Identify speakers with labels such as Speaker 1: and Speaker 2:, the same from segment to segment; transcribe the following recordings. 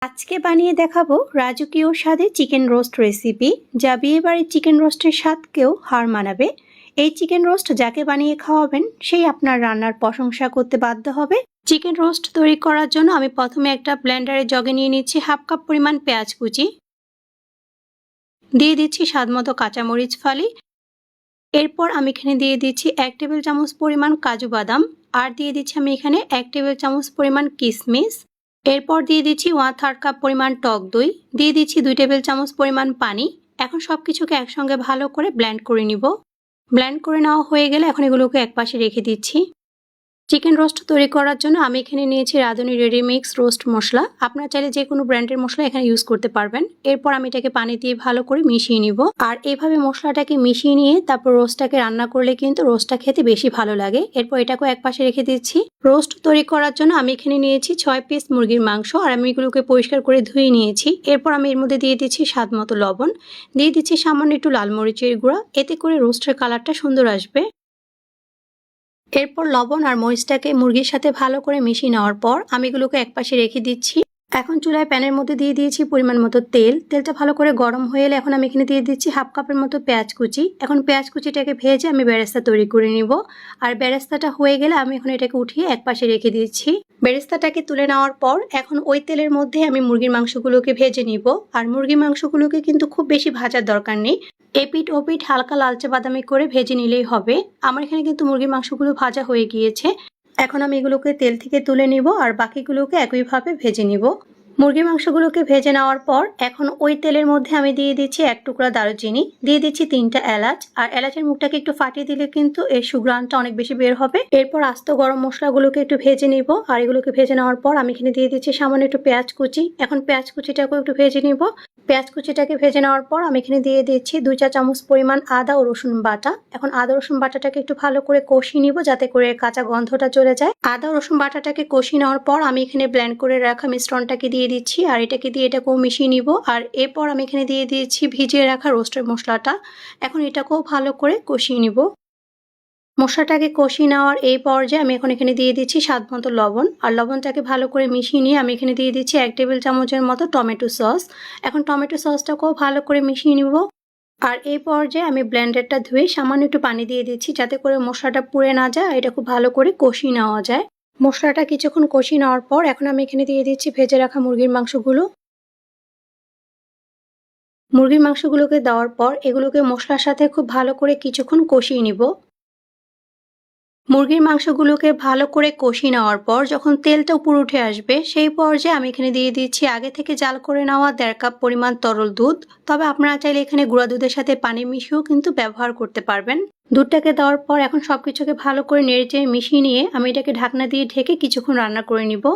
Speaker 1: আজকে বানিয়ে দেখাবো রাজকীয় স্বাদে চিকেন রোস্ট রেসিপি, যা বিয়েবাড়ির চিকেন রোস্টের স্বাদকেও হার মানাবে। এই চিকেন রোস্ট যাকে বানিয়ে খাওয়াবেন সেই আপনার রান্নার প্রশংসা করতে বাধ্য হবে। চিকেন রোস্ট তৈরি করার জন্য আমি প্রথমে একটা ব্লেন্ডারে জগে নিয়ে নিচ্ছি হাফ কাপ পরিমাণ পেঁয়াজ কুচি, দিয়ে দিচ্ছি স্বাদমতো কাঁচামরিচ ফালি। এরপর আমি এখানে দিয়ে দিচ্ছি 1 টেবিল চামচ পরিমাণ কাজু বাদাম, আর দিয়ে দিচ্ছি আমি এখানে 1 টেবিল চামচ পরিমাণ কিশমিশ। এরপর দিয়ে দিচ্ছি 1/3 কাপ পরিমাণ টক দই, দিয়ে দিচ্ছি 2 টেবিল চামচ পরিমাণ পানি। এখন সবকিছুকে একসঙ্গে ভালো করে ব্লেন্ড করে নিব। ব্লেন্ড করে নেওয়া হয়ে গেলে এখন এগুলোকে একপাশে রেখে দিচ্ছি। চিকেন রোস্ট তৈরি করার জন্য আমি এখানে নিয়েছি রাঁধুনি রেডি মিক্স রোস্ট মশলা। আপনারা চাইলে যে কোনো ব্র্যান্ডের মশলা এখানে ইউজ করতে পারবেন। এরপর আমি এটাকে পানি দিয়ে ভালো করে মিশিয়ে নিব। আর এভাবে মশলাটাকে মিশিয়ে নিয়ে তারপর রোস্টটাকে রান্না করলে কিন্তু রোস্টটা খেতে বেশি ভালো লাগে। এরপর এটাকেও একপাশে রেখে দিচ্ছি। রোস্ট তৈরি করার জন্য আমি এখানে নিয়েছি 6 পিস মুরগির মাংস, আর আমি এগুলোকে পরিষ্কার করে ধুয়ে নিয়েছি। এরপর আমি এর মধ্যে দিয়ে দিচ্ছি স্বাদ মতো লবণ, দিয়ে দিচ্ছি সামান্য একটু লাল মরিচের গুঁড়া, এতে করে রোস্টের কালারটা সুন্দর আসবে। এরপর লবণ আর মরিচটাকে মুরগির সাথে ভালো করে মিশিয়ে নেওয়ার পর আমি এগুলোকে একপাশে রেখে দিচ্ছি। এখন চুলায় প্যানের মধ্যে দিয়ে দিয়েছি পরিমাণ মতো তেল। তেলটা ভালো করে গরম হয়ে এলে এখন আমি এখানে দিয়ে দিচ্ছি হাফ কাপের মতো পেঁয়াজ কুচি। এখন পেঁয়াজ কুচিটাকে ভেজে আমি বেরেস্তা তৈরি করে নিব। আর বেরেস্তাটা হয়ে গেলে আমি এখন এটাকে উঠিয়ে একপাশে রেখে দিচ্ছি। বেরেস্তাটাকে তুলে নেওয়ার পর এখন ওই তেলের মধ্যে আমি মুরগির মাংসগুলোকে ভেজে নিব। আর মুরগির মাংসগুলোকে কিন্তু খুব বেশি ভাজার দরকার নেই, এপিট ওপিট হালকা লালচে বাদামি করে ভেজে নিলেই হবে। আমার এখানে কিন্তু মুরগির মাংসগুলো ভাজা হয়ে গিয়েছে। এখন আমি এগুলোকে তেল থেকে তুলে নিব আর বাকিগুলোকে একইভাবে ভেজে নিব। মুরগির মাংসগুলোকে ভেজে নেওয়ার পর এখন ওই তেলের মধ্যে আমি দিয়ে দিচ্ছি 1 টুকরা দারুচিনি, দিয়ে দিচ্ছি 3টা এলাচ। আর এলাচের মুখটাকে একটু ফাটিয়ে দিলে কিন্তু এর সুঘ্রাণটা অনেক বেশি বের হবে। এরপর আস্ত গরম মশলাগুলোকে একটু ভেজে নিব। আর এগুলোকে ভেজে নেওয়ার পর আমি এখানে দিয়ে দিচ্ছি সামান্য একটু পেঁয়াজ কুচি। এখন পেঁয়াজ কুচিটাকেও একটু ভেজে নিব। পেঁয়াজ কুচিটাকে ভেজে নেওয়ার পর আমি এখানে দিয়ে দিচ্ছি 2 চা চামচ পরিমাণ আদা ও রসুন বাটা। এখন আদা রসুন বাটাটাকে একটু ভালো করে কষিয়ে নিব যাতে করে কাঁচা গন্ধটা চলে যায়। আদা রসুন বাটাটাকে কষিয়ে নেওয়ার পর আমি এখানে ব্লেন্ড করে রাখা মিশ্রণটাকে দিয়ে দিচ্ছি, আর এটাকেও মিশিয়ে নিব। আর এরপর আমি এখানে দিয়ে দিয়েছি ভিজিয়ে রাখা রোস্টের মশলাটা। এখন এটাকেও ভালো করে কষিয়ে নিব। মশলাটাকে কষিয়ে নেওয়ার এই পর্যায়ে আমি এখন এখানে দিয়ে দিচ্ছি স্বাদ মতো লবণ। আর লবণটাকে ভালো করে মিশিয়ে নিয়ে আমি এখানে দিয়ে দিচ্ছি 1 টেবিল চামচের মতো টমেটো সস। এখন টমেটো সসটাকেও ভালো করে মিশিয়ে নিব। আর এই পর্যায়ে আমি ব্লেন্ডারটা ধুয়ে সামান্য একটু পানি দিয়ে দিচ্ছি যাতে করে মশলাটা পুড়ে না যায়, এটা খুব ভালো করে কষিয়ে নেওয়া যায়। মশলাটা কিছুক্ষণ কষিয়ে নেওয়ার পর এখন আমি এখানে দিয়ে দিচ্ছি ভেজে রাখা মুরগির মাংসগুলো। মুরগির মাংসগুলোকে দেওয়ার পর এগুলোকে মশলার সাথে খুব ভালো করে কিছুক্ষণ কষিয়ে নিব। মুরগির মাংসগুলোকে ভালো করে কষিয়ে নেওয়ার পর যখন তেলটা উপরে উঠে আসবে সেই পর্যায়ে আমি এখানে দিয়ে দিচ্ছি আগে থেকে জাল করে নেওয়া 1.5 কাপ পরিমাণ তরল দুধ। তবে আপনারা চাইলে এখানে গুঁড়া দুধের সাথে পানি মিশিয়েও কিন্তু ব্যবহার করতে পারবেন। দুধটাকে দেওয়ার পর এখন সবকিছুকে ভালো করে নেড়েচেড়ে মিশিয়ে নিয়ে আমি এটাকে ঢাকনা দিয়ে ঢেকে কিছুক্ষণ রান্না করে নিব।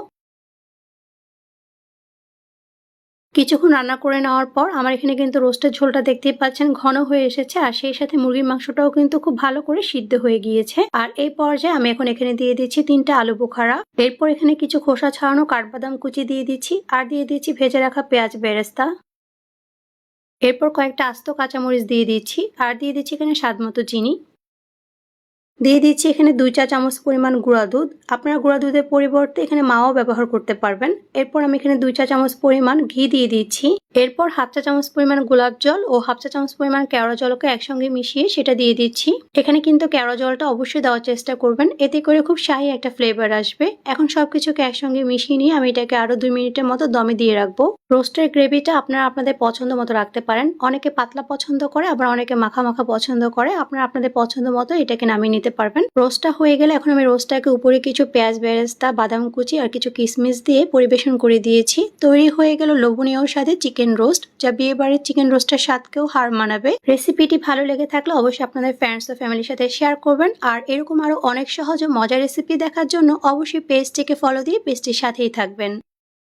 Speaker 1: কিছুক্ষণ রান্না করে নেওয়ার পর আমার এখানে কিন্তু রোস্টের ঝোলটা দেখতেই পাচ্ছেন ঘন হয়ে এসেছে, আর সেই সাথে মুরগির মাংসটাও কিন্তু খুব ভালো করে সিদ্ধ হয়ে গিয়েছে। আর এই পর্যায়ে আমি এখন এখানে দিয়ে দিচ্ছি 3টা আলু বোখারা। এরপর এখানে কিছু খোসা ছাড়ানো কাঠবাদাম কুচি দিয়ে দিচ্ছি, আর দিয়ে দিচ্ছি ভেজে রাখা পেঁয়াজ বেরেস্তা। এরপর কয়েকটা আস্ত কাঁচামরিচ দিয়ে দিচ্ছি, আর দিয়ে দিচ্ছি এখানে স্বাদ মতো চিনি। দিয়ে দিচ্ছি এখানে 2 চা চামচ পরিমাণ গুঁড়া দুধ। আপনারা গুঁড়া দুধের পরিবর্তে এখানে মাও ব্যবহার করতে পারবেন। এরপর আমি এখানে 2 চা চামচ পরিমাণ ঘি দিয়ে দিচ্ছি। এরপর হাফ চা চামচ পরিমাণ গোলাপ জল ও হাফ চা চামচ পরিমাণ কেওড়া জলকে একসঙ্গে মিশিয়ে সেটা দিয়ে দিচ্ছি। এখানে কিন্তু কেওড়া জলটা অবশ্যই দেওয়ার চেষ্টা করবেন, এতে করে খুব শাহি একটা ফ্লেভার আসবে। এখন সবকিছুকে একসঙ্গে মিশিয়ে নিয়ে আমি এটাকে আরো 2 মিনিটের মতো দমে দিয়ে রাখবো। রোস্টের গ্রেভিটা আপনারা আপনাদের পছন্দ মতো রাখতে পারেন। অনেকে পাতলা পছন্দ করে, আবার অনেকে মাখা মাখা পছন্দ করে। আপনারা আপনাদের পছন্দ মতো এটাকে নামিয়ে নিতে পারবেন। রোস্টটা হয়ে গেলে এখন আমি রোস্টটাকে উপরে কিছু পেঁয়াজ বেরেস্তা, বাদাম কুচি আর কিছু কিশমিশ দিয়ে পরিবেশন করে দিয়েছি। তৈরি হয়ে গেল লোভনীয় স্বাদে চিকেন রোস্ট, যা বিয়ে বাড়ির চিকেন রোস্টের স্বাদকেও হার মানাবে। রেসিপিটি ভালো লেগে থাকলে অবশ্যই আপনাদের ফ্রেন্ডস ও ফ্যামিলির সাথে শেয়ার করবেন। আর এরকম আরো অনেক সহজ ও মজার রেসিপি দেখার জন্য অবশ্যই পেজটিকে ফলো দিয়ে পেজটির সাথেই থাকবেন।